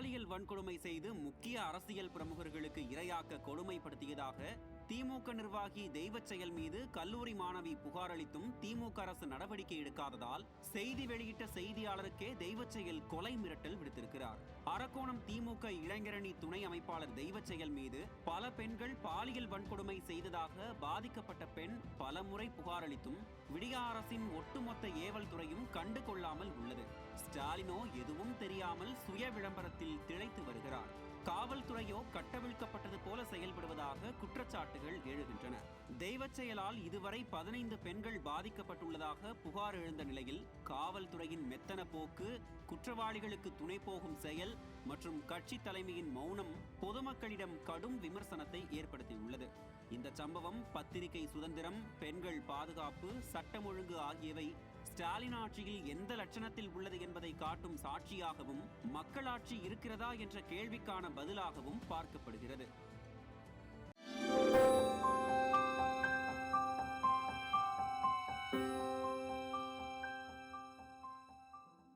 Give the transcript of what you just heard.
பாலியல் வன்கொடுமை செய்து முக்கிய அரசியல் பிரமுகர்களுக்கு இரையாக்க கொடுமைப்படுத்தியதாக திமுக நிர்வாகி தெய்வச்செயல் மீது கல்லூரி மாணவி புகார் அளித்தும் திமுக அரசு நடவடிக்கை எடுக்காததால் செய்தி வெளியிட்ட செய்தியாளருக்கே தெய்வச்செயல் கொலை மிரட்டல் விடுத்திருக்கிறார். அரக்கோணம் திமுக இளைஞரணி துணை அமைப்பாளர் தெய்வச்செயல் மீது பல பெண்கள் பாலியல் வன்கொடுமை செய்ததாக பாதிக்கப்பட்ட பெண் பலமுறை புகார் அளித்தும் விடிய அரசின் ஒட்டுமொத்த ஏவல் துறையும் கண்டு கொள்ளாமல் உள்ளது. ஸ்டாலினோ எதுவும் தெரியாமல் சுய விளம்பரத்தில் திளைத்து வருகிறார். காவல்துறையோ கட்டவிழ்க்கப்பட்டது போல செயல்படுவதாக குற்றச்சாட்டுகள் எழுகின்றன. தெய்வச்செயலால் இதுவரை 15 பெண்கள் பாதிக்கப்பட்டுள்ளதாக புகார் எழுந்த நிலையில் காவல்துறையின் மெத்தன போக்கு, குற்றவாளிகளுக்கு துணை போகும் செயல் மற்றும் கட்சி தலைமையின் மௌனம் பொதுமக்களிடம் கடும் விமர்சனத்தை ஏற்படுத்தியுள்ளது. இந்த சம்பவம் பத்திரிகை சுதந்திரம், பெண்கள் பாதுகாப்பு, சட்டம் ஒழுங்கு ஆகியவை ஸ்டாலின் ஆட்சியில் எந்த லட்சணத்தில் உள்ளது என்பதை காட்டும் சாட்சியாகவும், மக்களாட்சி இருக்கிறதா என்ற கேள்விக்கான பதிலாகவும் பார்க்கப்படுகிறது.